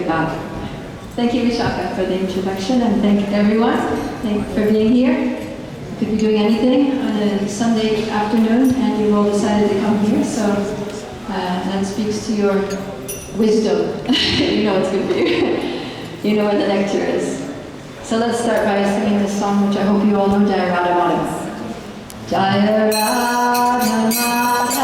about. Thank you, Vishaka, for the introduction, and thank everyone for being here. You could be doing anything on a Sunday afternoon, and you've all decided to come here, so that speaks to your wisdom. You know it's good for you. You know where the nectar is. So let's start by singing this song, which I hope you all know, Jaya Radha Madhava. Jaya Radha Madhava,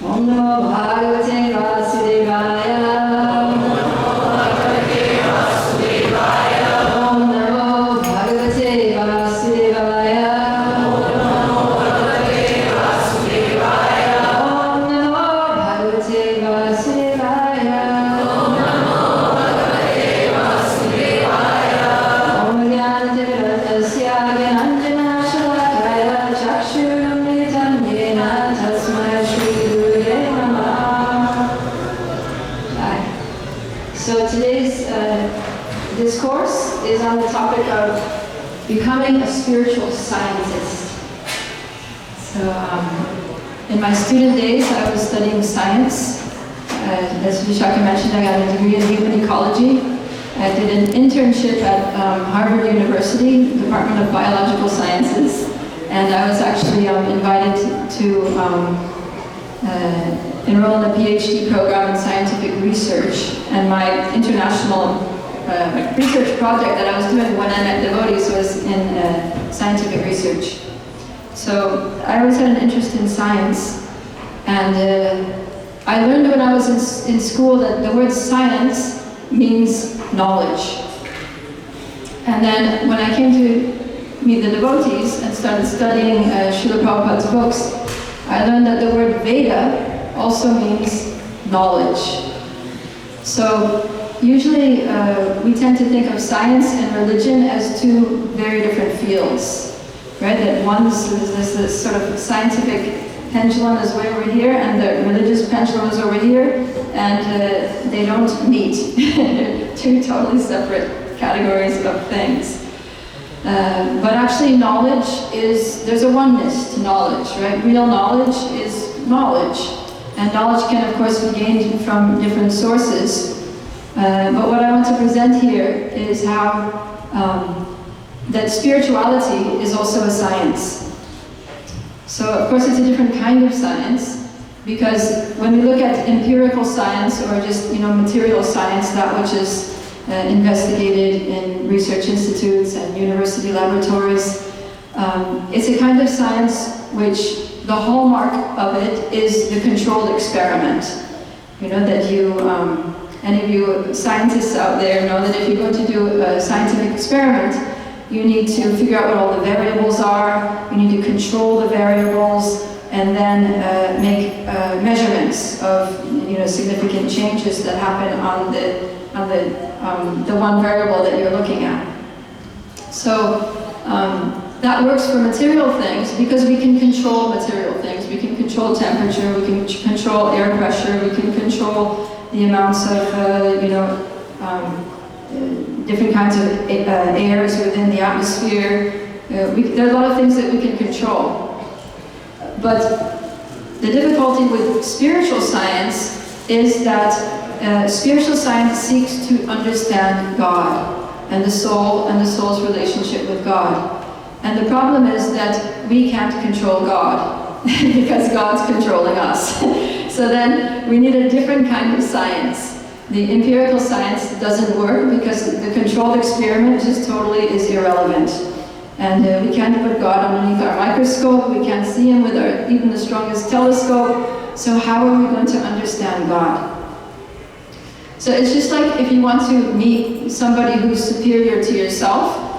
Om Namo Bhagavate Vasudevaya. Om Namo Bhagavate Vasudevaya. Om Namo Bhagavate Vasudevaya. Om Jnanatirasya Gyananjana Shalakaya Chakshurumritam Yena Tasmai Shri Gurave Namah. So today's discourse is on the topic of becoming a spiritual scientist. So in my student days, I was studying science. As Vishaka mentioned, I got a degree in human ecology. I did an internship at Harvard University, Department of Biological Sciences, and I was actually invited to enroll in a PhD program in scientific research. And my international research project that I was doing when I met devotees was in scientific research. So I always had an interest in science, and I learned when I was in school that the word science means knowledge. And then when I came to meet the devotees and started studying Srila Prabhupada's books, I learned that the word Veda also means knowledge. So usually we tend to think of science and religion as two very different fields, right? That one's this sort of scientific pendulum is way over here, and the religious pendulum is over here, and they don't meet. They're two totally separate categories of things. But actually knowledge there's a oneness to knowledge, right? Real knowledge is knowledge. And knowledge can, of course, be gained from different sources. But what I want to present here is how that spirituality is also a science. So of course it's a different kind of science, because when we look at empirical science or just material science, that which is investigated in research institutes and university laboratories, it's a kind of science which the hallmark of it is the controlled experiment. That any of you scientists out there know that if you're going to do a scientific experiment, you need to figure out what all the variables are, you need to control the variables, and then make measurements of significant changes that happen on the one variable that you're looking at. So that works for material things because we can control material things. We can control temperature, we can control air pressure, we can control the amounts of different kinds of airs within the atmosphere. There are a lot of things that we can control. But the difficulty with spiritual science is that spiritual science seeks to understand God and the soul and the soul's relationship with God. And the problem is that we can't control God because God's controlling us. So then we need a different kind of science. The empirical science doesn't work because the controlled experiment just totally is irrelevant. And we can't put God underneath our microscope, we can't see him with even the strongest telescope. So how are we going to understand God? So it's just like if you want to meet somebody who's superior to yourself,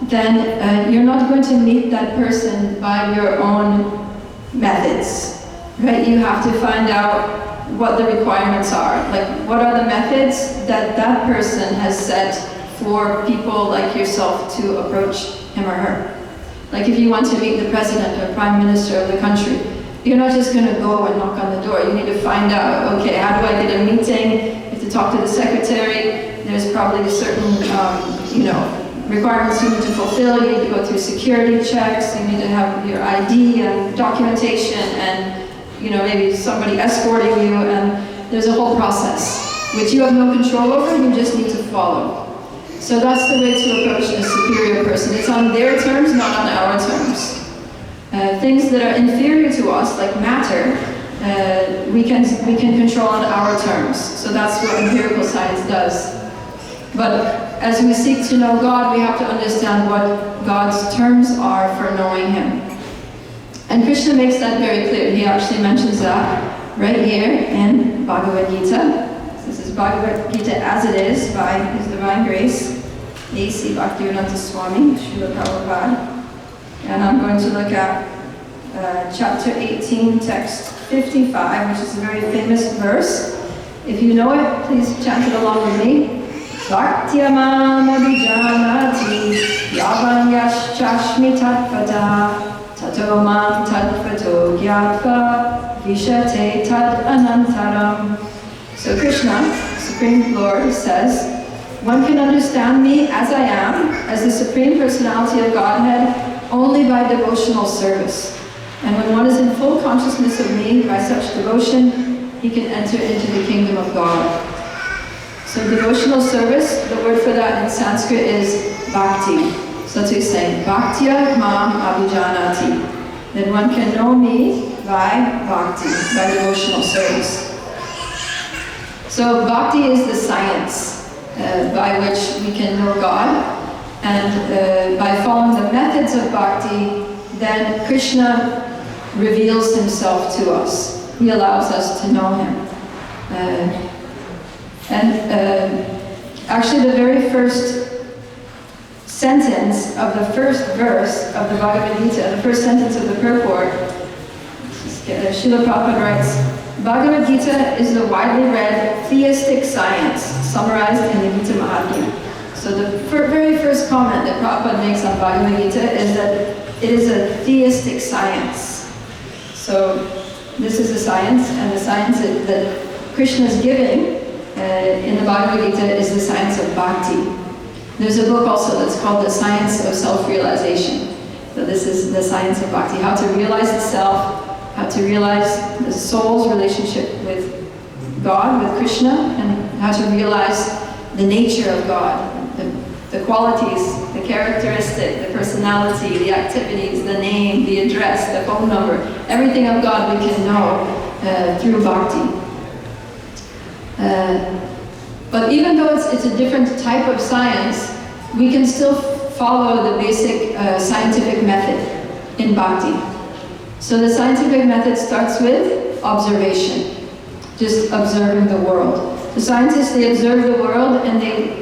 then you're not going to meet that person by your own methods, right? You have to find out what the requirements are. Like, what are the methods that that person has set for people like yourself to approach him or her? Like, if you want to meet the president or prime minister of the country, you're not just going to go and knock on the door. You need to find out, okay, how do I get a meeting? You have to talk to the secretary. There's probably certain, requirements you need to fulfill. You need to go through security checks. You need to have your ID and documentation and, maybe somebody escorting you. And there's a whole process, which you have no control over. You just need to follow. So that's the way to approach a superior person. It's on their terms, not on our terms. Things that are inferior to us, like matter, we can control on our terms. So that's what empirical science does. But as we seek to know God, we have to understand what God's terms are for knowing Him. And Krishna makes that very clear. He actually mentions that right here in Bhagavad Gita. This is Bhagavad Gita as it is by His Divine Grace, A.C. Bhaktivedanta Swami, Srila Prabhupada. And I'm going to look at chapter 18, text 55, which is a very famous verse. If you know it, please chant it along with me. Bhaktyamam abhijanati yavan yaschashmi tattvata tato mam tattvato gyatva vishate tad anantaram. So Krishna, Supreme Lord, says, one can understand me as I am, as the Supreme Personality of Godhead, only by devotional service. And when one is in full consciousness of me by such devotion, he can enter into the kingdom of God. So devotional service, the word for that in Sanskrit is bhakti. So that's what he's saying, bhaktya mam abhijanati. Then one can know me by bhakti, by devotional service. So bhakti is the science by which we can know God. And by following the methods of bhakti, then Krishna reveals himself to us. He allows us to know him. Actually the very first sentence of the first verse of the Bhagavad Gita, the first sentence of the purport, Srila Prabhupada writes, Bhagavad Gita is the widely read theistic science summarized in the Gita Mahatmya. So the very first comment that Prabhupada makes on Bhagavad Gita is that it is a theistic science. So this is a science, and the science that Krishna is giving in the Bhagavad Gita is the science of bhakti. There's a book also that's called The Science of Self-Realization. So this is the science of bhakti, how to realize the self, how to realize the soul's relationship with God, with Krishna, and how to realize the nature of God, the qualities, the characteristic, the personality, the activities, the name, the address, the phone number, everything of God we can know through bhakti. But even though it's a different type of science, we can still follow the basic scientific method in bhakti. So the scientific method starts with observation, just observing the world. The scientists, they observe the world and they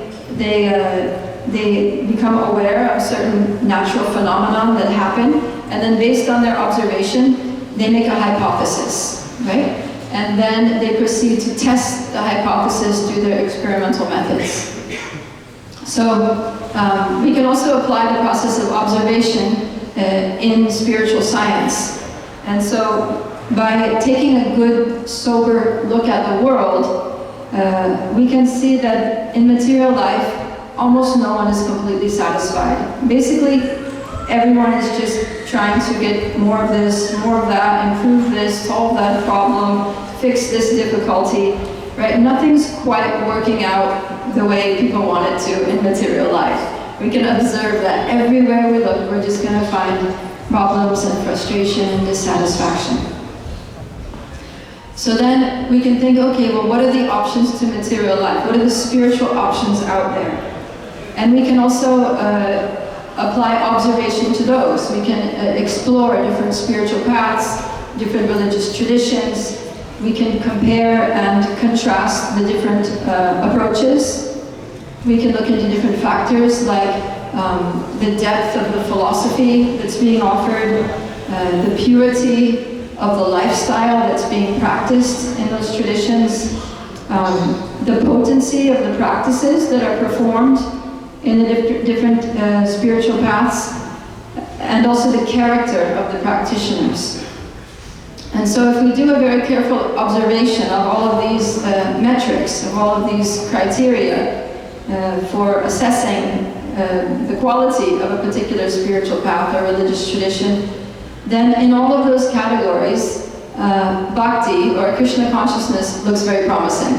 become aware of certain natural phenomena that happen, and then based on their observation, they make a hypothesis, right? And then they proceed to test the hypothesis through their experimental methods. So we can also apply the process of observation in spiritual science. And so by taking a good, sober look at the world, we can see that in material life, almost no one is completely satisfied. Basically, everyone is just trying to get more of this, more of that, improve this, solve that problem, fix this difficulty, right? Nothing's quite working out the way people want it to in material life. We can observe that everywhere we look, we're just going to find problems and frustration and dissatisfaction. So then we can think, okay, well, what are the options to material life? What are the spiritual options out there? And we can also apply observation to those. We can explore different spiritual paths, different religious traditions. We can compare and contrast the different approaches. We can look into different factors like the depth of the philosophy that's being offered, the purity of the lifestyle that's being practiced in those traditions, the potency of the practices that are performed in the different spiritual paths, and also the character of the practitioners. And so if we do a very careful observation of all of these metrics, of all of these criteria for assessing the quality of a particular spiritual path or religious tradition, then in all of those categories, bhakti or Krishna consciousness looks very promising,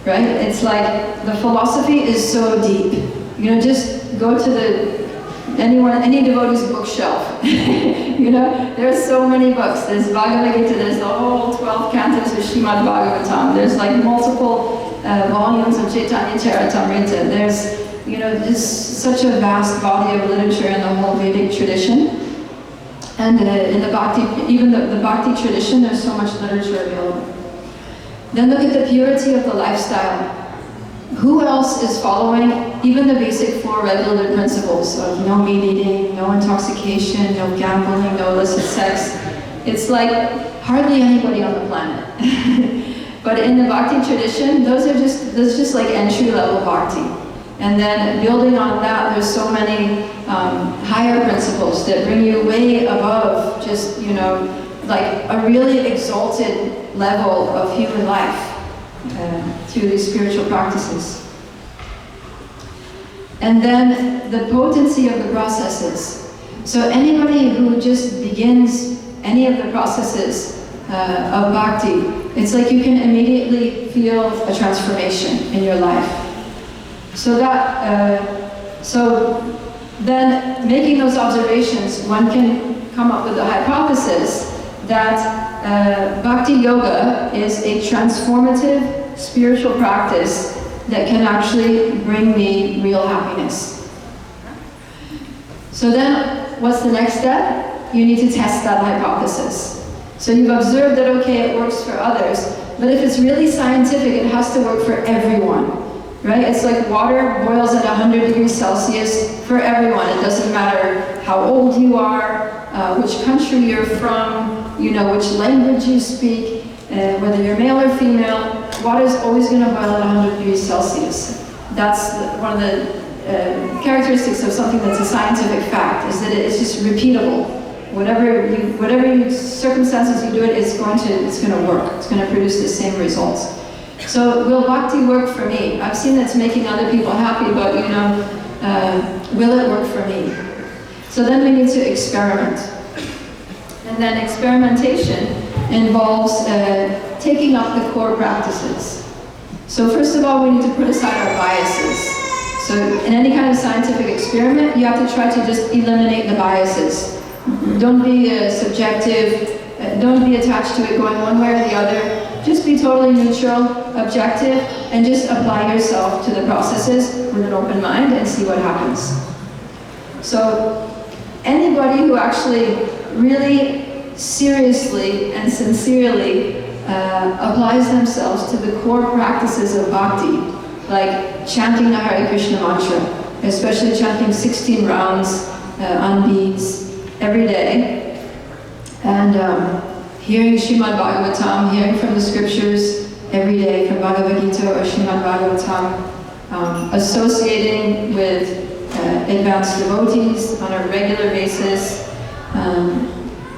right? It's like the philosophy is so deep. You know, just go to any devotee's bookshelf. You know, there's so many books. There's Bhagavad Gita, there's the whole 12 cantos of Srimad Bhagavatam. There's like multiple volumes of Chaitanya Charitamrita. There's, you know, just such a vast body of literature in the whole Vedic tradition. And in the Bhakti, even the Bhakti tradition, there's so much literature available. Then look at the purity of the lifestyle. Who else is following even the basic 4 regular principles of no meat eating, no intoxication, no gambling, no illicit sex? It's like hardly anybody on the planet. But in the Bhakti tradition, those just like entry-level Bhakti. And then building on that, there's so many higher principles that bring you way above just, you know, like a really exalted level of human life through these spiritual practices. And then the potency of the processes. So anybody who just begins any of the processes of bhakti, it's like you can immediately feel a transformation in your life. So then making those observations, one can come up with the hypothesis that bhakti yoga is a transformative spiritual practice that can actually bring me real happiness. So then, what's the next step? You need to test that hypothesis. So you've observed that, okay, it works for others, but if it's really scientific, it has to work for everyone, right? It's like water boils at 100 degrees Celsius for everyone. It doesn't matter how old you are, which country you're from, you know, which language you speak, whether you're male or female. Water is always going to boil at 100 degrees Celsius. That's one of the characteristics of something that's a scientific fact, is that it's just repeatable. Whatever circumstances you do it, it's going to work. It's going to produce the same results. So will bhakti work for me? I've seen it's making other people happy, but you know, will it work for me? So then we need to experiment. And then experimentation involves taking up the core practices. So first of all, we need to put aside our biases. So in any kind of scientific experiment, you have to try to just eliminate the biases. Don't be subjective, don't be attached to it going one way or the other. Just be totally neutral, objective, and just apply yourself to the processes with an open mind and see what happens. So anybody who actually really seriously and sincerely applies themselves to the core practices of bhakti, like chanting the Hare Krishna mantra, especially chanting 16 rounds on beads every day, and hearing Srimad Bhagavatam, hearing from the scriptures every day, from Bhagavad Gita or Srimad Bhagavatam, associating with advanced devotees on a regular basis,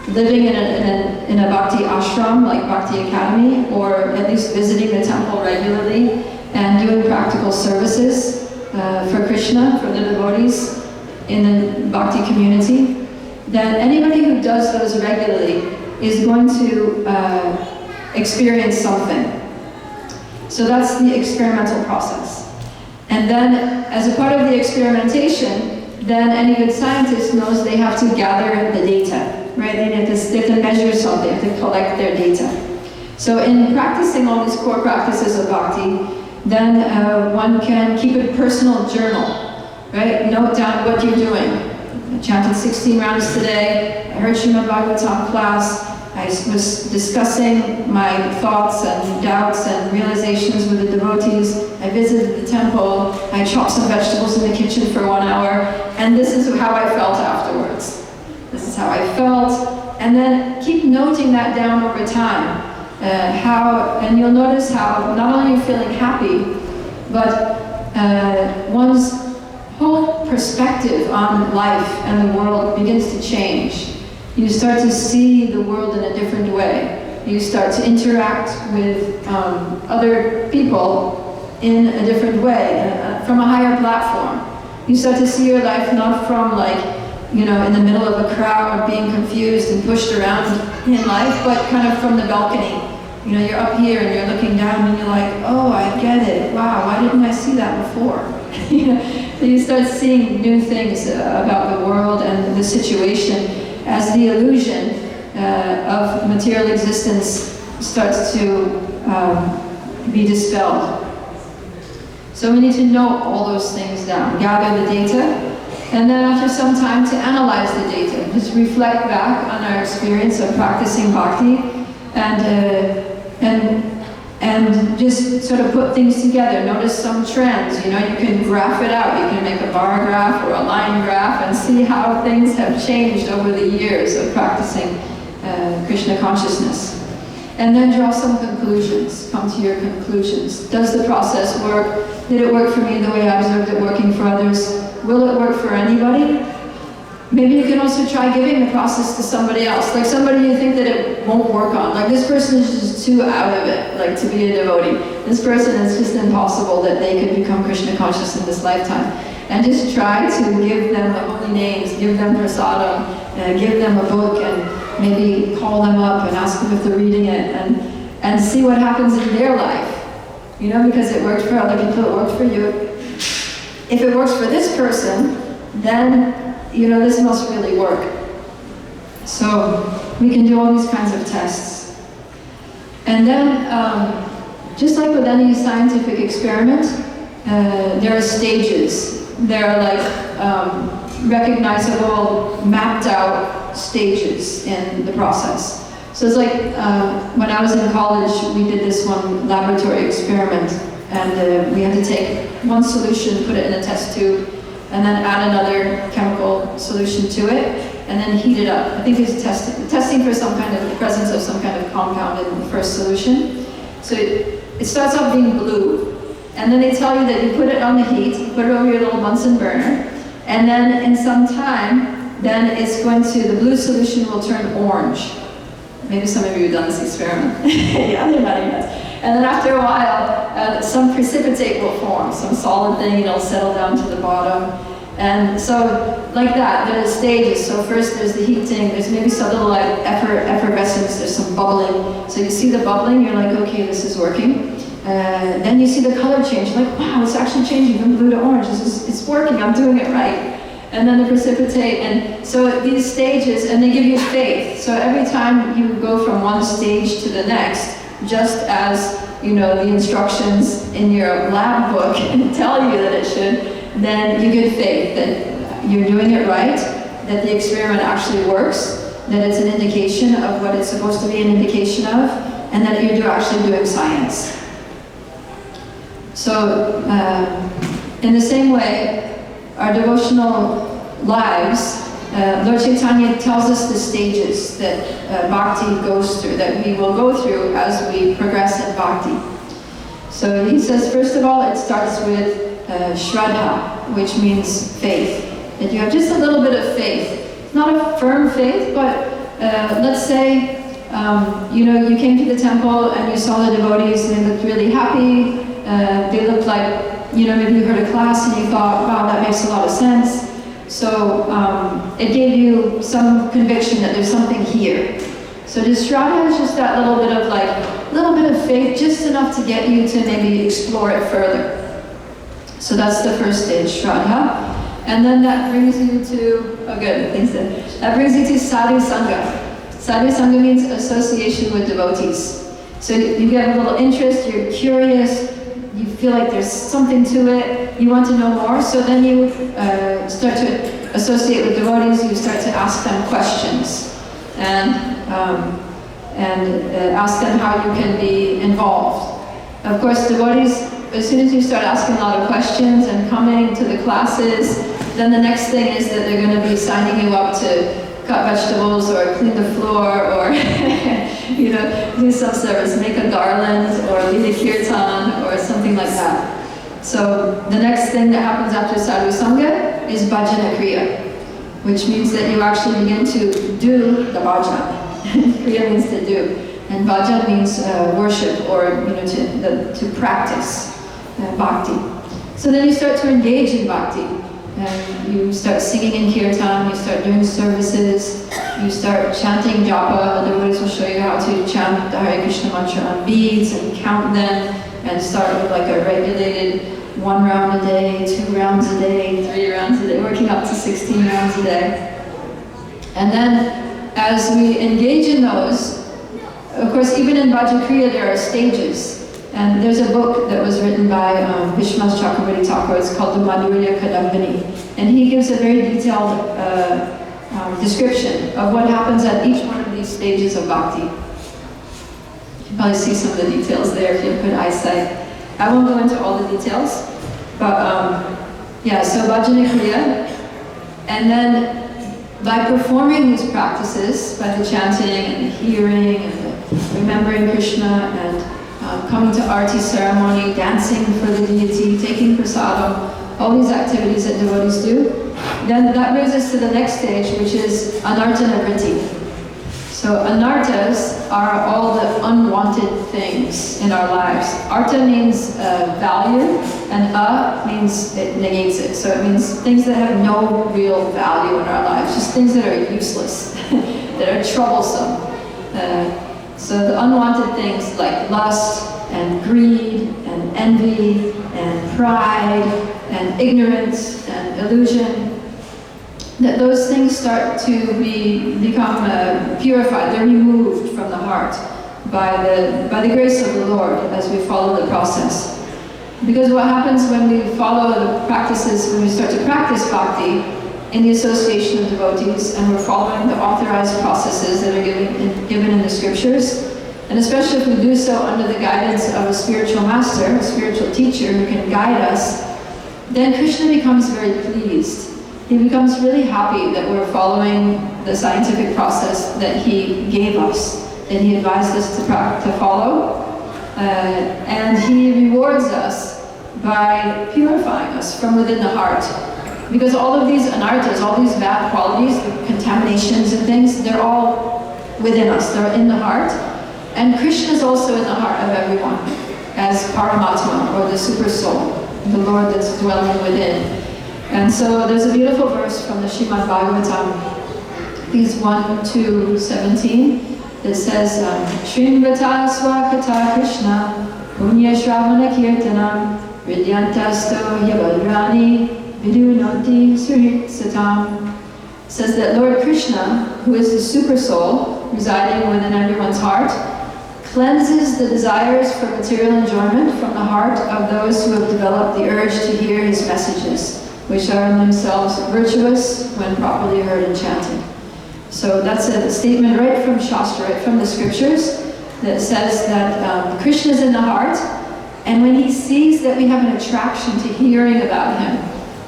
living in a bhakti ashram like Bhakti Academy, or at least visiting the temple regularly and doing practical services for Krishna, for the devotees in the bhakti community, then anybody who does those regularly is going to experience something. So that's the experimental process. And then, as a part of the experimentation, then any good scientist knows they have to gather the data, right? They have to measure something, they have to collect their data. So in practicing all these core practices of bhakti, then one can keep a personal journal, right? Note down what you're doing. I chanted 16 rounds today, I heard Srimad Bhagavatam class, I was discussing my thoughts and doubts and realizations with the devotees. I visited the temple. I chopped some vegetables in the kitchen for 1 hour. And this is how I felt afterwards. This is how I felt. And then keep noting that down over time. And you'll notice how not only you're feeling happy, but one's whole perspective on life and the world begins to change. You start to see the world in a different way. You start to interact with other people in a different way, from a higher platform. You start to see your life not from in the middle of a crowd being confused and pushed around in life, but kind of from the balcony. You're up here and you're looking down and you're like, oh, I get it. Wow, why didn't I see that before? So you start seeing new things about the world and the situation, as the illusion of material existence starts to be dispelled. So we need to note all those things down, gather the data, and then after some time to analyze the data. Just reflect back on our experience of practicing bhakti, and just sort of put things together. Notice some trends. You can graph it out. You can make a bar graph or a line graph and see how things have changed over the years of practicing Krishna consciousness. And then draw some conclusions. Come to your conclusions. Does the process work? Did it work for me the way I observed it working for others? Will it work for anybody? Maybe you can also try giving the process to somebody else, like somebody you think that it won't work on. Like, this person is just too out of it, like, to be a devotee. This person is just impossible that they could become Krishna conscious in this lifetime. And just try to give them the holy names, give them prasadam, give them a book, and maybe call them up and ask them if they're reading it, and see what happens in their life. Because it worked for other people, it worked for you. If it works for this person, then this must really work. So we can do all these kinds of tests. And then, just like with any scientific experiment, there are stages. There are recognizable, mapped out stages in the process. So it's like when I was in college, we did this one laboratory experiment, and we had to take one solution, put it in a test tube, and then add another chemical solution to it, and then heat it up. I think it's testing for some kind of the presence of some kind of compound in the first solution. So it starts off being blue, and then they tell you that you put it on the heat, you put it over your little Bunsen burner, and then in some time, then the blue solution will turn orange. Maybe some of you have done this experiment. Yeah, they're nodding heads. And then after a while, some precipitate will form, some solid thing, it'll settle down to the bottom. And so, like that, there's stages. So first there's the heating, there's maybe some little effervescence, there's some bubbling. So you see the bubbling, you're like, okay, this is working. then you see the color change, like, wow, it's actually changing from blue to orange. It's working, I'm doing it right. And then they precipitate, and so these stages, and they give you faith. So every time you go from one stage to the next, just as the instructions in your lab book tell you that it should, then you get faith that you're doing it right, that the experiment actually works, that it's an indication of what it's supposed to be an indication of, and that you're actually doing science. So, in the same way, our devotional lives, Lord Chaitanya tells us the stages that bhakti goes through, that we will go through as we progress in bhakti. So he says, first of all, it starts with shraddha, which means faith. That you have just a little bit of faith. Not a firm faith, but let's say, you came to the temple and you saw the devotees and they looked really happy. They looked like, maybe you heard a class and you thought, wow, that makes a lot of sense. So it gave you some conviction that there's something here. So the shraddha is just that little bit of faith, just enough to get you to maybe explore it further. So that's the first stage, shraddha. And then that brings you to, that brings you to sadhu sangha. Sadhu sangha means association with devotees. So you get a little interest, you're curious, you feel like there's something to it, you want to know more, so then you start to associate with devotees, you start to ask them questions and ask them how you can be involved. Of course, devotees, as soon as you start asking a lot of questions and coming to the classes, then the next thing is that they're going to be signing you up to cut vegetables or clean the floor or do some service, make a garland or lead a kirtan or something like that. So the next thing that happens after sadhu sangha is bhajana kriya, which means that you actually begin to do the bhajan. Kriya means to do, and bhajan means worship or to practice bhakti. So then you start to engage in bhakti. And you start singing in kirtan, you start doing services, you start chanting japa. The devotees will show you how to chant the Hare Krishna mantra on beads and count them, and start with like a regulated 1 round a day, 2 rounds a day, 3 rounds a day, working up to 16 rounds a day. And then as we engage in those, of course, even in Bhajan Kriya there are stages. And there's a book that was written by Vishwas Chakravarti Thakur. It's called the Madhurya Kadambini. And he gives a very detailed description of what happens at each one of these stages of bhakti. You can probably see some of the details there if you have good eyesight. I won't go into all the details, but so Bhajana Kriya. And then by performing these practices, by the chanting and the hearing and the remembering Krishna and coming to arti ceremony, dancing for the deity, taking prasadam, all these activities that devotees do, then that brings us to the next stage, which is anartana vritti. So anartas are all the unwanted things in our lives. Arta means value, and means it negates it. So it means things that have no real value in our lives, just things that are useless, that are troublesome. So the unwanted things like lust and greed and envy and pride and ignorance and illusion, that those things start to become purified. They're removed from the heart by the grace of the Lord as we follow the process. Because what happens when we follow the practices, when we start to practice bhakti in the association of devotees, and we're following the authorized processes that are given in the scriptures, and especially if we do so under the guidance of a spiritual master, a spiritual teacher who can guide us, then Krishna becomes very pleased. He becomes really happy that we're following the scientific process that he gave us, that he advised us to follow, and he rewards us by purifying us from within the heart. Because all of these anarthas, all these bad qualities, the contaminations and things, they're all within us, they're in the heart. And Krishna is also in the heart of everyone, as Paramatma, or the super soul, the Lord that's dwelling within. And so there's a beautiful verse from the Srimad Bhagavatam, I think it's 1:17, that says, Shrimvata Swakata Krishna, Punya Shravana Kirtanam, Vidyantasto Yabadrani, Vidunoti Surit Satam. Says that Lord Krishna, who is the super soul residing within everyone's heart, cleanses the desires for material enjoyment from the heart of those who have developed the urge to hear his messages, which are in themselves virtuous when properly heard and chanted. So that's a statement right from Shastra, right from the scriptures, that says that Krishna is in the heart, and when he sees that we have an attraction to hearing about him,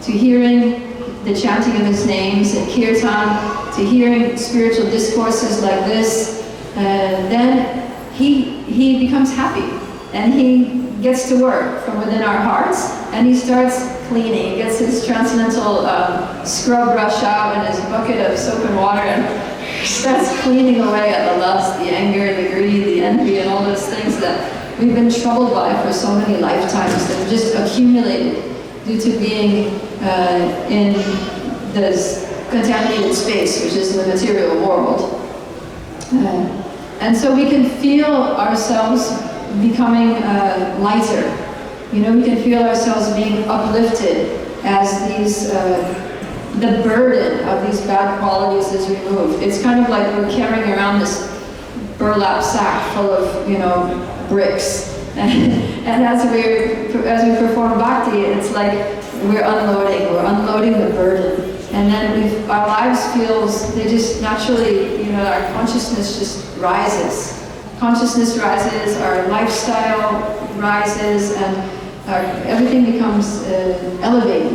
to hearing the chanting of his names and kirtan, to hearing spiritual discourses like this, then he becomes happy, and he gets to work from within our hearts, and he starts cleaning. He gets his transcendental scrub brush out and his bucket of soap and water, and starts cleaning away at the lust, the anger, the greed, the envy, and all those things that we've been troubled by for so many lifetimes that have just accumulated due to being in this contaminated space, which is the material world. And so we can feel ourselves becoming lighter. You know, we can feel ourselves being uplifted as these, the burden of these bad qualities is removed. It's kind of like we're carrying around this burlap sack full of, you know, bricks. And as we perform bhakti, it's like we're unloading the burden. And then our lives feels, they just naturally, you know, our consciousness just rises. Consciousness rises, our lifestyle rises, and everything becomes elevated.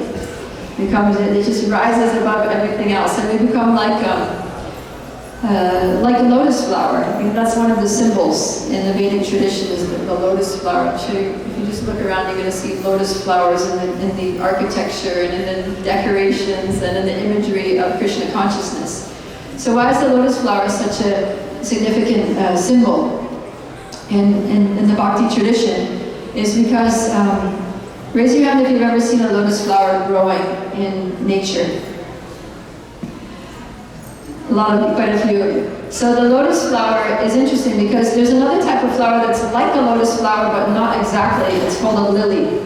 It just rises above everything else, and we become like a lotus flower. I mean, that's one of the symbols in the Vedic tradition, is the lotus flower. I'm sure if you just look around, you're going to see lotus flowers in the architecture and in the decorations and in the imagery of Krishna consciousness. So why is the lotus flower such a significant symbol in the bhakti tradition? Is because, raise your hand if you've ever seen a lotus flower growing in nature. Quite a few of you. So the lotus flower is interesting because there's another type of flower that's like a lotus flower, but not exactly. It's called a lily.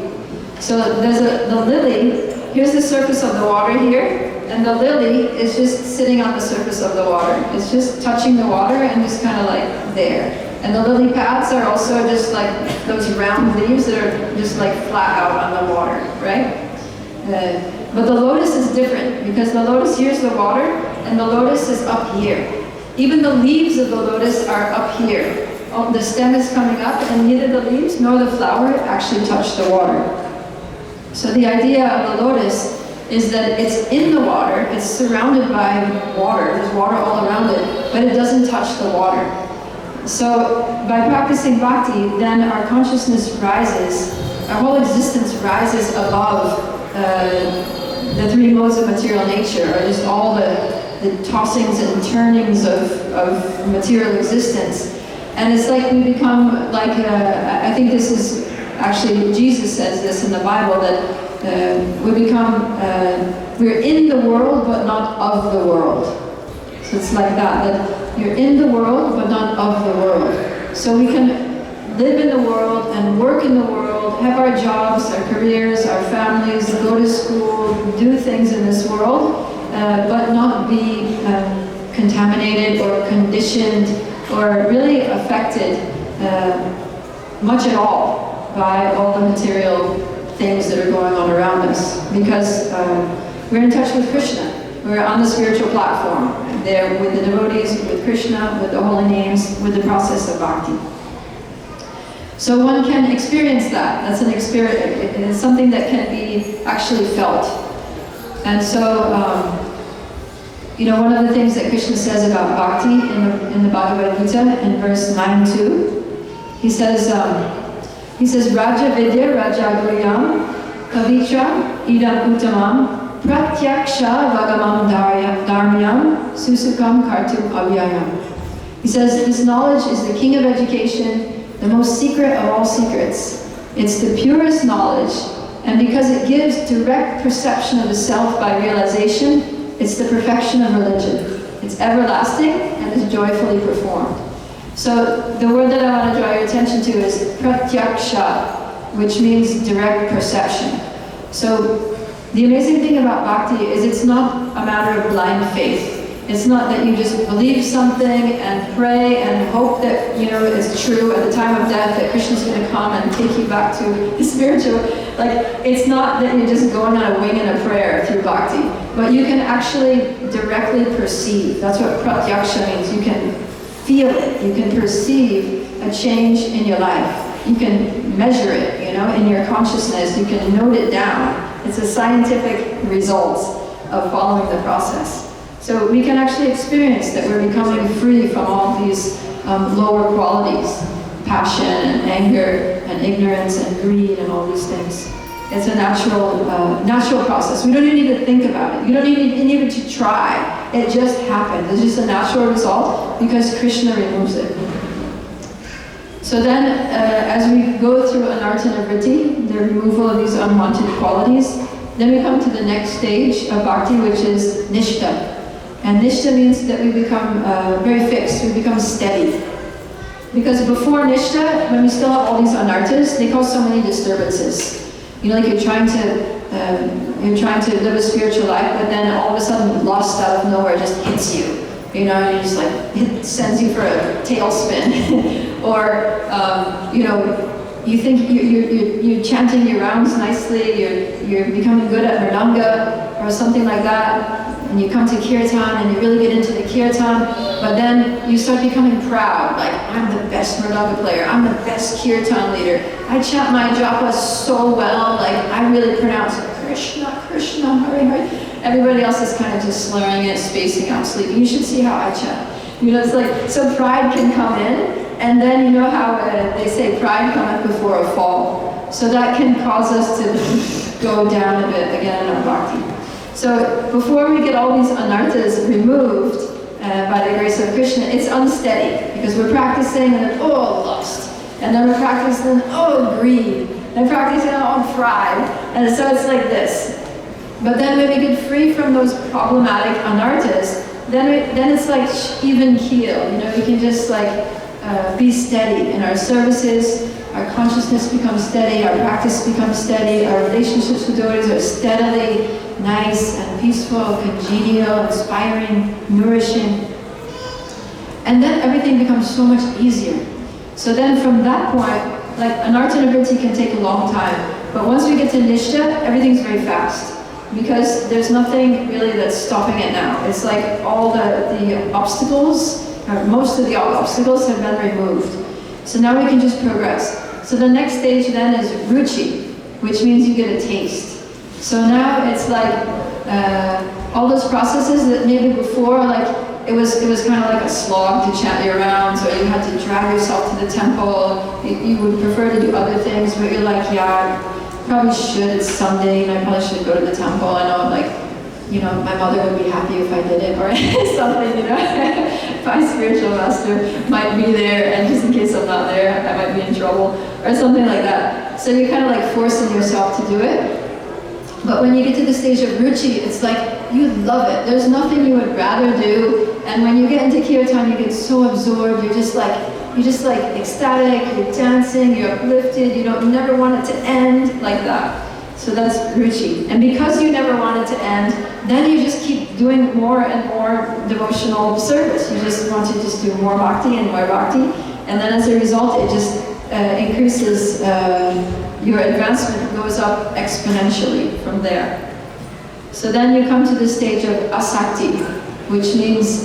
So there's the lily, here's the surface of the water here, and the lily is just sitting on the surface of the water. It's just touching the water and just kind of like there. And the lily pads are also just like those round leaves that are just like flat out on the water, right? But the lotus is different because the lotus, here's the water, and the lotus is up here. Even the leaves of the lotus are up here. Oh, the stem is coming up, and neither the leaves nor the flower actually touch the water. So the idea of the lotus is that it's in the water, it's surrounded by water, there's water all around it, but it doesn't touch the water. So by practicing bhakti, then our consciousness rises, our whole existence rises above the three modes of material nature, or just all the tossings and turnings of material existence. And it's like we become like, I think this is, actually Jesus says this in the Bible, that we become, we're in the world but not of the world. So it's like that you're in the world but not of the world. So we can live in the world and work in the world, have our jobs, our careers, our families, go to school, do things in this world, but not be contaminated or conditioned or really affected much at all by all the material things that are going on around us. Because we're in touch with Krishna. We're on the spiritual platform. There with the devotees, with Krishna, with the holy names, with the process of bhakti. So one can experience that. That's an experience. It's something that can be actually felt. And so, you know, one of the things that Krishna says about bhakti in the Bhagavad Gita in verse 9-2, he says, Raja Vidya Raja Guryam Kavitra Idam Uttamam Pratyaksha Vagamam Dharmyam Susukam Kartum Avyayam. He says, this knowledge is the king of education, the most secret of all secrets. It's the purest knowledge, and because it gives direct perception of the self by realization, it's the perfection of religion. It's everlasting and is joyfully performed. So the word that I want to draw your attention to is pratyaksha, which means direct perception. So the amazing thing about bhakti is it's not a matter of blind faith. It's not that you just believe something and pray and hope that, it's true at the time of death, that Krishna's going to come and take you back to the spiritual. It's not that you're just going on a wing in a prayer through bhakti, but you can actually directly perceive. That's what pratyaksha means. You can feel it. You can perceive a change in your life. You can measure it, in your consciousness. You can note it down. It's a scientific result of following the process. So we can actually experience that we're becoming free from all these lower qualities, passion and anger and ignorance and greed and all these things. It's a natural process. We don't even need to think about it. You don't even need to try. It just happens. It's just a natural result because Krishna removes it. So then, as we go through anartha nivritti, the removal of these unwanted qualities, then we come to the next stage of bhakti, which is nishtha. And nishtha means that we become very fixed, we become steady. Because before nishtha, when we still have all these anarthas, they cause so many disturbances. You're trying to live a spiritual life, but then all of a sudden lust out of nowhere just hits you. And you just it sends you for a tailspin. Or, you think you're chanting your rounds nicely, you're becoming good at mridanga or something like that. And you come to kirtan and you really get into the kirtan, but then you start becoming proud, I'm the best mridanga player, I'm the best kirtan leader, I chant my japa so well, I really pronounce Krishna, Krishna, Hare Hare. Everybody else is kind of just slurring it, spacing out, sleeping. You should see how I chant. It's so pride can come in, and then how they say pride cometh before a fall. So that can cause us to go down a bit again in our bhakti. So before we get all these anarthas removed by the grace of Krishna, it's unsteady because we're practicing and then, lust. And then we're practicing, greed. And practicing, pride. And so it's like this. But then when we get free from those problematic anarthas, then it's like even keel. We can just be steady in our services. Our consciousness becomes steady, our practice becomes steady, our relationships with devotees are steadily nice and peaceful, congenial, inspiring, nourishing. And then everything becomes so much easier. So then from that point, anartha nivritti can take a long time. But once we get to nishtha, everything's very fast. Because there's nothing really that's stopping it now. It's all the obstacles, or most of the obstacles have been removed. So now we can just progress. So the next stage then is ruchi, which means you get a taste. So now it's all those processes that maybe before, it was kind of like a slog to chant your rounds, or you had to drag yourself to the temple. You would prefer to do other things, but you're I probably should someday, I probably should go to the temple. I know, my mother would be happy if I did it, or something, My spiritual master might be there, and just in case I'm not there, I might be in trouble, or something like that. So you're kind of forcing yourself to do it. But when you get to the stage of ruchi, it's you love it. There's nothing you would rather do. And when you get into kirtan, you get so absorbed. You're just ecstatic. You're dancing. You're uplifted. You never want it to end like that. So that's ruchi. And because you never want it to end, then you just keep doing more and more devotional service. You just want to just do more bhakti and more bhakti. And then as a result, it just increases, your advancement goes up exponentially from there. So then you come to the stage of asakti, which means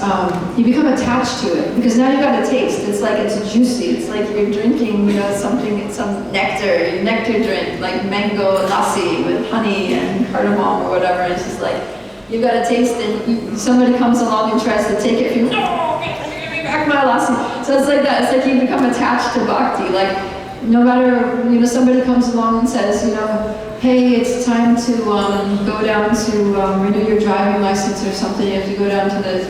you become attached to it. Because now you've got a taste. It's it's juicy. It's you're drinking, some nectar drink, like mango lassi with honey and cardamom or whatever. And it's just you've got a taste, and somebody comes along and tries to take it from you. No, give me back my lassi. So it's like that. It's you become attached to bhakti. No matter, somebody comes along and says, hey, it's time to go down to renew your driving license or something. You have to go down to the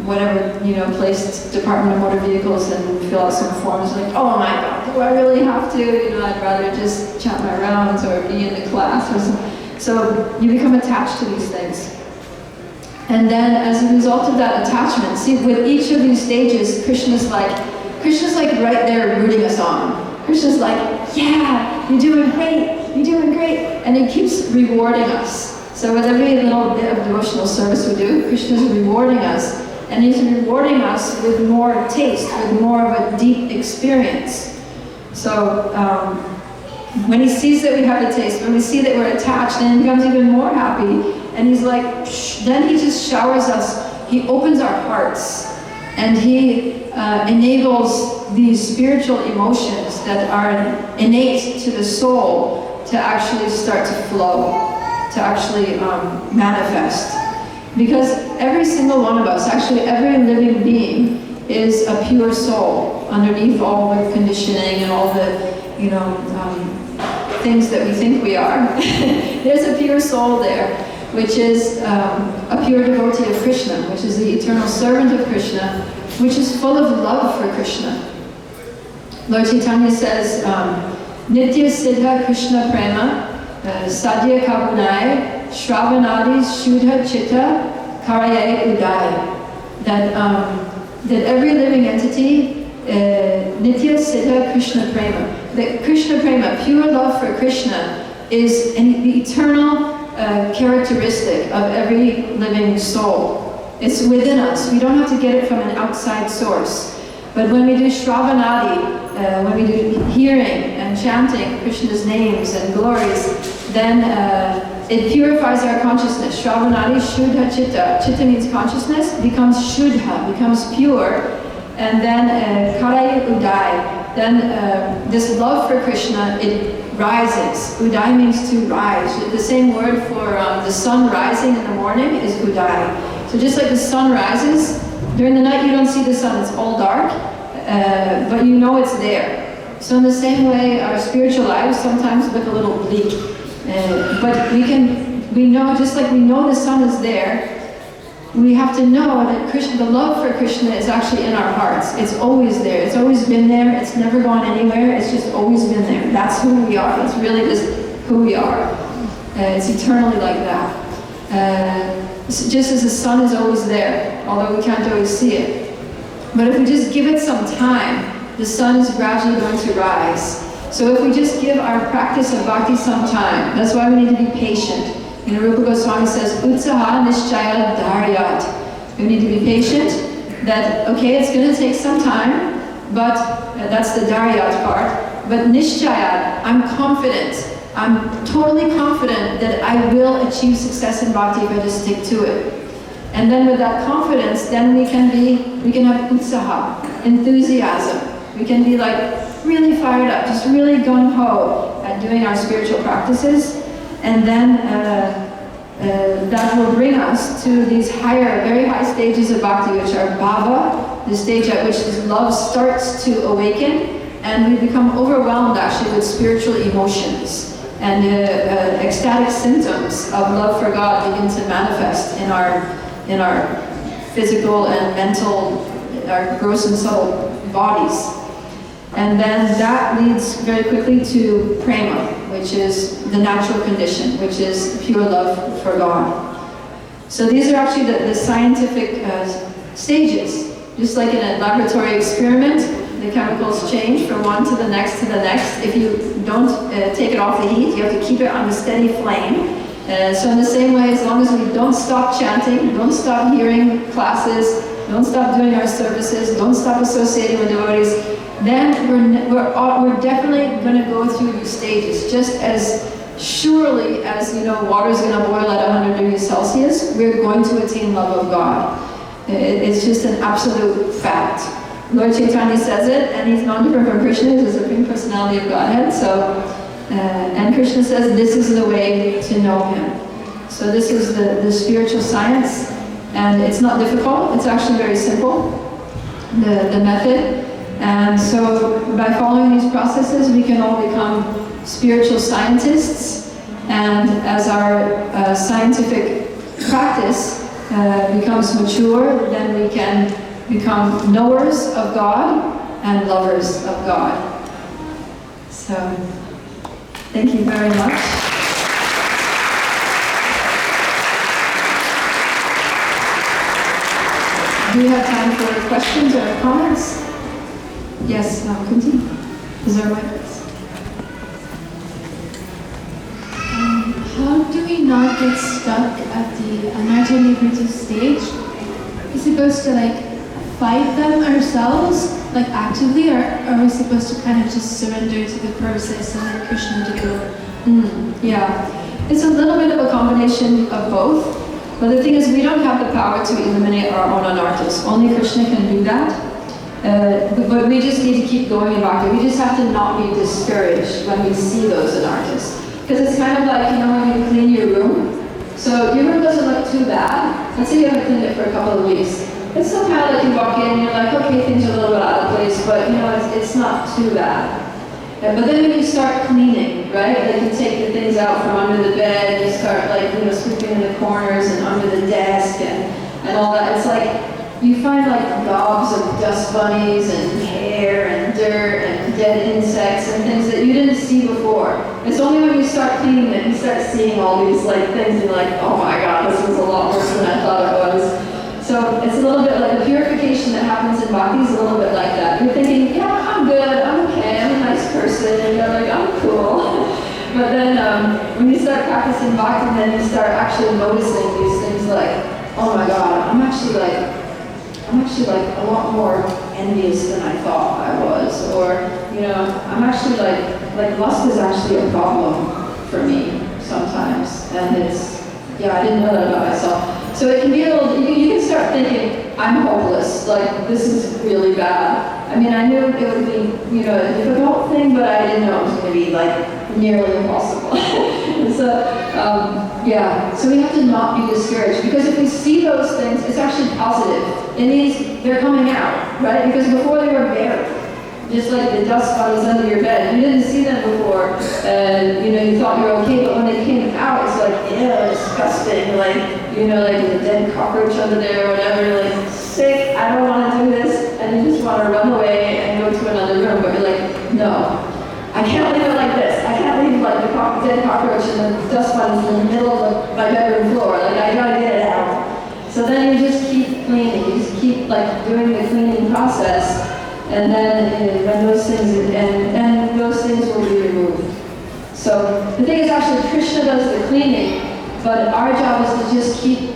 whatever, place, Department of Motor Vehicles, and fill out some forms. Oh my God, do I really have to? I'd rather just chant my rounds or be in the class or something. So you become attached to these things. And then as a result of that attachment, see, with each of these stages, Krishna's Krishna's like right there rooting us on. Krishna's like, yeah, you're doing great, you're doing great. And he keeps rewarding us. So with every little bit of devotional service we do, Krishna's rewarding us. And he's rewarding us with more taste, with more of a deep experience. So when he sees that we have the taste, when we see that we're attached, then he becomes even more happy. And he's like, then he just showers us. He opens our hearts. And he enables these spiritual emotions that are innate to the soul to actually start to flow, to actually manifest. Because every single one of us, actually every living being, is a pure soul underneath all the conditioning and all the, things that we think we are. There's a pure soul there, which is a pure devotee of Krishna, which is the eternal servant of Krishna, which is full of love for Krishna. Lord Chaitanya says, Nitya Siddha Krishna Prema, Sadhya Kavunai, Shravanadi Shuddha Chitta Karaye Udai. That every living entity, Nitya Siddha Krishna Prema, that Krishna Prema, pure love for Krishna, is the eternal characteristic of every living soul. It's within us. We don't have to get it from an outside source. But when we do Shravanadi, when we do hearing and chanting Krishna's names and glories, then it purifies our consciousness. Shravanadi Shuddha Chitta. Chitta means consciousness, becomes Shuddha, becomes pure. And then Karaya Udai. Then this love for Krishna, it rises. Udai means to rise. The same word for the sun rising in the morning is Udai. So just like the sun rises, during the night you don't see the sun, it's all dark, but you know it's there. So in the same way, our spiritual lives sometimes look a little bleak. But we know, just like we know the sun is there, we have to know that the love for Krishna is actually in our hearts. It's always there. It's always been there. It's never gone anywhere. It's just always been there. That's who we are. It's really just who we are. It's eternally like that. Just as the sun is always there, although we can't always see it. But if we just give it some time, the sun is gradually going to rise. So if we just give our practice of bhakti some time, that's why we need to be patient. Rupa Goswami says, Utsaha Nishchaya Dharyat. We need to be patient, that, okay, it's going to take some time, but that's the Dharyat part. But Nishchaya, I'm confident. I'm totally confident that I will achieve success in bhakti if I just stick to it. And then with that confidence, then we can have utsaha, enthusiasm. We can be like really fired up, just really gung-ho at doing our spiritual practices. And then that will bring us to these higher, very high stages of bhakti, which are bhava, the stage at which this love starts to awaken, and we become overwhelmed actually with spiritual emotions. And ecstatic symptoms of love for God begin to manifest in our physical and mental, our gross and subtle bodies. And then that leads very quickly to prema, which is the natural condition, which is pure love for God. So these are actually the scientific stages. Just like in a laboratory experiment, the chemicals change from one to the next to the next. If you don't take it off the heat, you have to keep it on a steady flame. So in the same way, as long as we don't stop chanting, don't stop hearing classes, don't stop doing our services, don't stop associating with devotees, then we're definitely going to go through these stages. Just as surely as water is going to boil at 100 degrees Celsius, we're going to attain love of God. It's just an absolute fact. Lord Chaitanya says it, and he's not different from Krishna, he's the Supreme Personality of Godhead. So, and Krishna says this is the way to know him. So this is the spiritual science, and it's not difficult, it's actually very simple, the method. And so by following these processes, we can all become spiritual scientists, and as our scientific practice becomes mature, then we can become knowers of God and lovers of God. So, thank you very much. Do you have time for questions or comments? Yes, Kunti. Is there a mic? How do we not get stuck at the anarcho liberative stage? Are we supposed to like fight them ourselves, like actively, or are we supposed to kind of just surrender to the process and let Krishna do the work? Yeah, it's a little bit of a combination of both. But the thing is, we don't have the power to eliminate our own anarthas. Only Krishna can do that. But we just need to keep going in bhakti. We just have to not be discouraged when we see those anarthas. Because it's kind of like, you know, when you clean your room. So your room doesn't look too bad. Let's say you haven't cleaned it for a couple of weeks. It's still kind of like you walk in and you're like, okay, things are a little bit out of place, but you know, it's not too bad. But then when you start cleaning, right, like you take the things out from under the bed, you start like, you know, sweeping in the corners and under the desk and all that. It's like, you find like gobs of dust bunnies and hair and dirt and dead insects and things that you didn't see before. It's only when you start cleaning that you start seeing all these like things and you're like, oh my God, this was a lot worse than I thought it was. So it's a little bit like the purification that happens in bhakti is a little bit like that. You're thinking, yeah, I'm good, I'm okay, I'm a nice person, and you're like, I'm cool. But then when you start practicing bhakti, then you start actually noticing these things like, oh my God, I'm actually like a lot more envious than I thought I was, or you know, I'm actually like lust is actually a problem for me sometimes, and it's, yeah, I didn't know that about myself. So it can be a little, you can start thinking, I'm hopeless, like this is really bad. I mean, I knew it would be, you know, a difficult thing, but I didn't know it was going to be like nearly impossible. And so, yeah, so we have to not be discouraged, because if we see those things, it's actually positive. It means they're coming out, right? Because before they were buried. Just like the dust bunnies under your bed. You didn't see them before, and you know, you thought you were okay, but when they came out, it's like, ew, disgusting, like, you know, like a dead cockroach under there or whatever, you're like, sick, I don't want to do this, and you just want to run away and go to another room, but you're like, no, I can't leave it like this. I can't leave like the dead cockroach and the dust bunnies in the middle of my bedroom floor, like I gotta get it out. So then you just keep cleaning, you just keep like doing the cleaning process. And then when those things, and those things will be removed. So the thing is actually Krishna does the cleaning, but our job is to just keep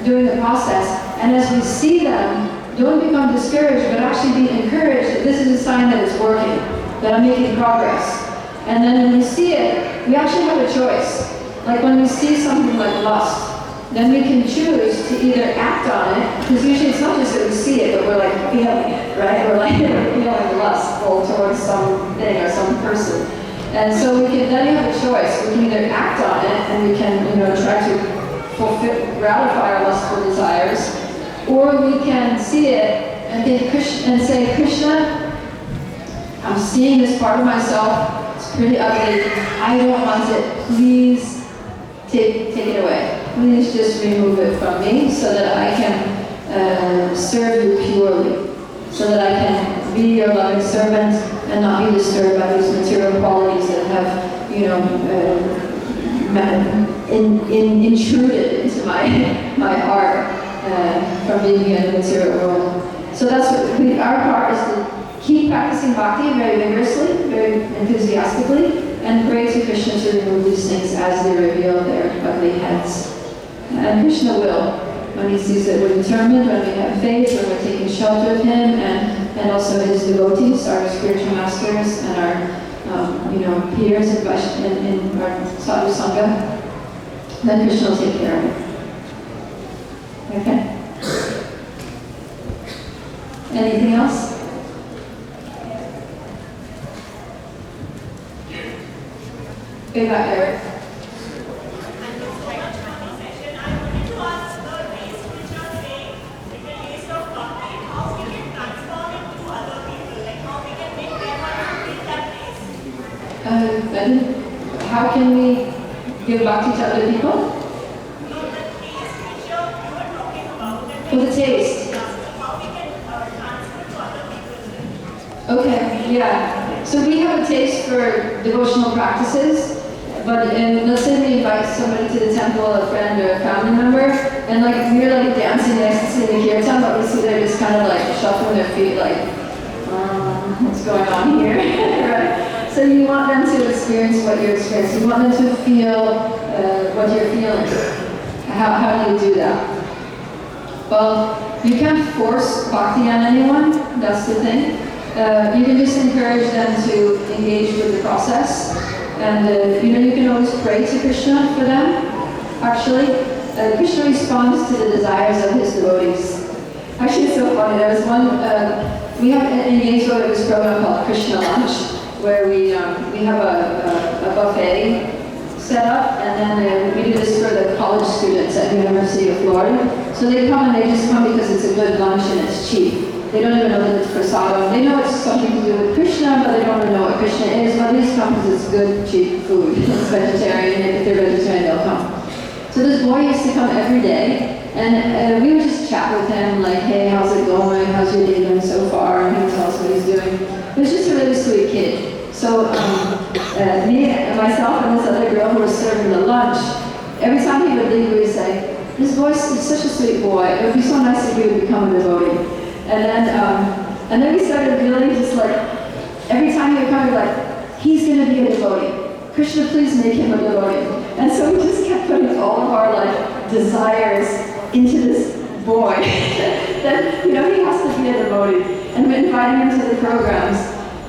doing the process. And as we see them, don't become discouraged, but actually be encouraged that this is a sign that it's working, that I'm making progress. And then when we see it, we actually have a choice. Like when we see something like lust, then we can choose to either act on it, because usually it's not just that we see it, but we're like feeling it, right? We're like feeling lustful towards something or some person. And so we can, then you have a choice. We can either act on it, and we can, you know, try to gratify our lustful desires, or we can see it and think and say, Krishna, I'm seeing this part of myself. It's pretty ugly. I don't want it. Please take it away. Please just remove it from me so that I can serve you purely, so that I can be your loving servant and not be disturbed by these material qualities that have, you know, intruded into my heart from being in the material world. So that's what our part is, to keep practicing bhakti very vigorously, very enthusiastically, and pray to Krishna to remove these things as they reveal their ugly heads. And Krishna will, when he sees that we're determined, when we have faith, when we're taking shelter of him, and also his devotees, our spiritual masters, and our you know, peers in our sadhu sangha, then Krishna will take care of it. Okay? Anything else? Go back, Eric. How can we give bhakti to other people? For the taste. Okay, yeah. So we have a taste for devotional practices, but let's say we invite somebody to the temple, a friend or a family member, and like we're like dancing next to the kirtan, but we see they're just kind of like shuffling their feet like, going on here, right? So you want them to experience what you're experiencing. You want them to feel what you're feeling. How do you do that? Well, you can't force bhakti on anyone, that's the thing. You can just encourage them to engage with the process. And you can always pray to Krishna for them. Actually, Krishna responds to the desires of his devotees. Actually, it's so funny. There was one, we have in Gainesville, there was a program called Krishna Lunch, where we have a buffet set up, and then we do this for the college students at the University of Florida. So they come and they just come because it's a good lunch and it's cheap. They don't even know that it's prasadam. They know it's something to do with Krishna, but they don't really know what Krishna is. But they just come because it's good, cheap food. It's vegetarian. If they're vegetarian, they'll come. So this boy used to come every day, and we would just chat with him, like, hey, how's it going? How's your day going so far? And he would tell us what he's doing. He was just a really sweet kid. So me and myself and this other girl who was serving the lunch, every time he would leave, we would say, this boy is such a sweet boy. It would be so nice if he would become a devotee. And then we started really just like, every time he would come, we'd be like, he's going to be a devotee. Krishna, please make him a devotee. And so we just kept putting all of our like desires into this boy. That, he has to be a devotee. And we invited him to the programs.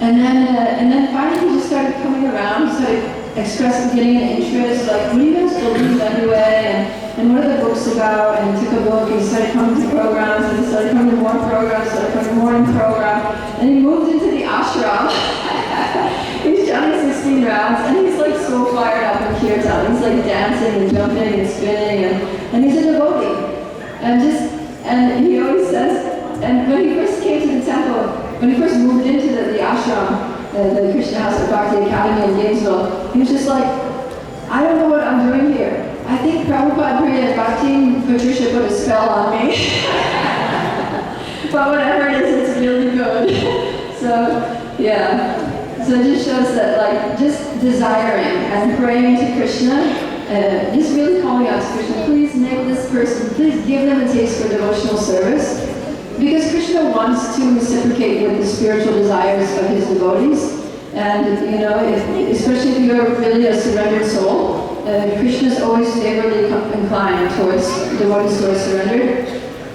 And then finally he just started coming around. He started expressing, getting an interest, like, what do you guys believe anyway? And what are the books about? And he took a book, and he started coming to programs, and he started coming to more programs, started coming to morning program, and he moved into the ashram. He's done 16 rounds, and he's like so fired up in kirtan. He's like dancing and jumping and spinning, and he's a devotee. And he always says, and when he first came to the temple, when he first moved into the ashram, the Krishna House at Bhakti Academy in Gainesville, he was just like, I don't know what I'm doing here. I think Prabhupada Priya Bhakti Patricia put a spell on me. But whatever it is, it's really good. So, yeah. So it just shows that, like, just desiring and praying to Krishna, just really calling out to Krishna, please make this person, please give them a taste for devotional service. Because Krishna wants to reciprocate with the spiritual desires of his devotees. And, especially if you're really a surrendered soul, Krishna is always favorably inclined towards devotees who are surrendered.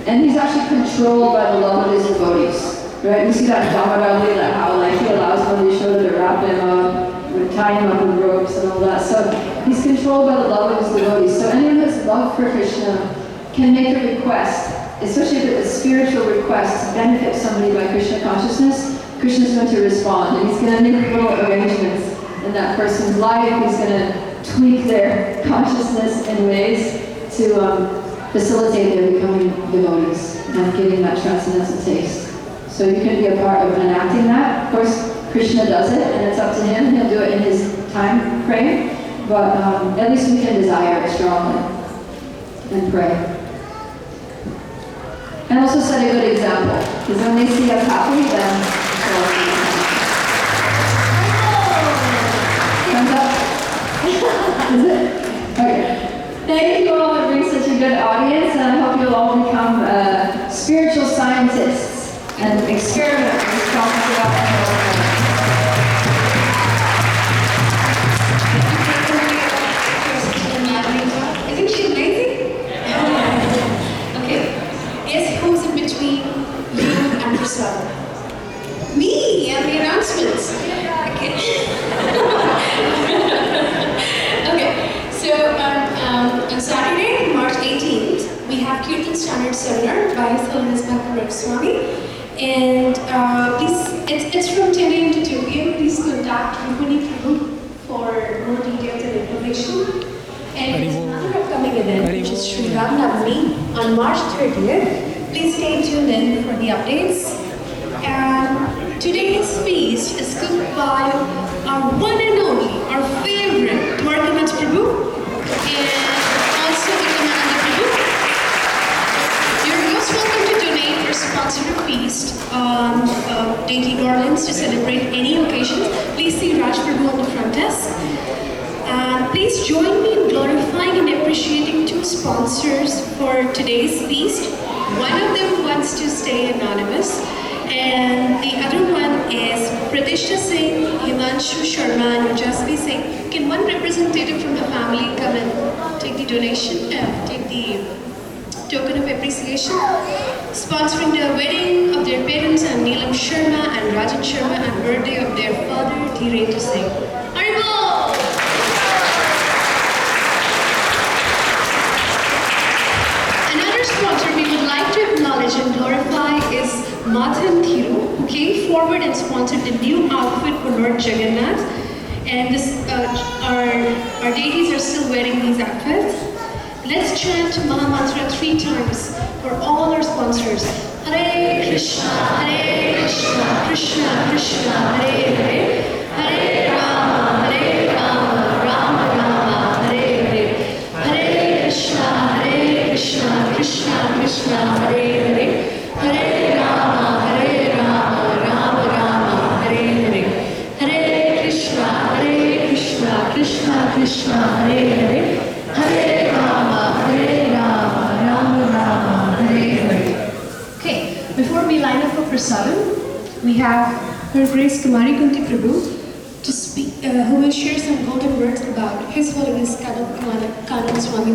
And he's actually controlled by the love of his devotees. Right? We see that in Damodar Leela, how like he allows Mother Yashoda to wrap him up, tie him up with ropes and all that. So he's controlled by the love of his devotees. So anyone who has love for Krishna can make a request, especially if it's a spiritual request to benefit somebody by Krishna consciousness. Krishna's going to respond, and he's going to make little arrangements in that person's life. He's going to tweak their consciousness in ways to facilitate their becoming devotees and getting that transcendental taste. So you can be a part of enacting that. Of course, Krishna does it, and it's up to him. He'll do it in his time frame, but at least we can desire it strongly and pray. And also set a good example, because when they see us happy, then thumbs up. Is it? Okay. Thank you all for bringing such a good audience, and I hope you'll all become spiritual scientists and experiment with Isn't she amazing? Okay. Guess who's in between you and Prasad? Me and the announcements. Okay. Okay. So on Saturday, March 18th, we have Kirtan Standard Seminar by His Holiness Bhakti Swami. And please, it's from 10 a.m. to 2 p.m. Please contact Rukmini Prabhu for more details and information. And there's another upcoming event, which is Sri Ram Navami on March 30th. Please stay tuned in for the updates. And today's feast is cooked by our one and only, our favorite, Dwarkanath Prabhu, and also Vikramananda Prabhu. You're most welcome to donate or sponsor a feast on dainty garlands to celebrate any occasion. Please see Raj Prabhu on the front desk. And please join me in glorifying and appreciating two sponsors for today's feast. One of them wants to stay anonymous. And the other one is Pratishta Singh, Himanshu Sharma, and Jasvi Singh. Can one representative from the family come and take the donation, take the token of appreciation? Sponsoring the wedding of their parents and Neelam Sharma and Rajan Sharma and birthday of their father, Dhirendra Singh. Haribol! Another sponsor we would like to acknowledge and glorify is Mathan Thiru, who came forward and sponsored the new outfit for Lord Jagannath. And this, our deities are still wearing these outfits. Let's chant Maha Mantra 3 times for all our sponsors. Hare Krishna, Krishna Krishna, Hare Hare, Hare Rama, Rama Rama, Hare Hare, Hare Krishna, Krishna Krishna, Hare Hare, Hare Rama, Rama Rama, Hare Hare, Hare Krishna, Krishna Krishna, Hare Hare, Hare Rama, Rama Rama, Hare Hare. Okay, before we line up for prasadam, we have Her Grace Kumari Kunti Prabhu to speak, who will share some golden words about His Holiness Kanam Swami.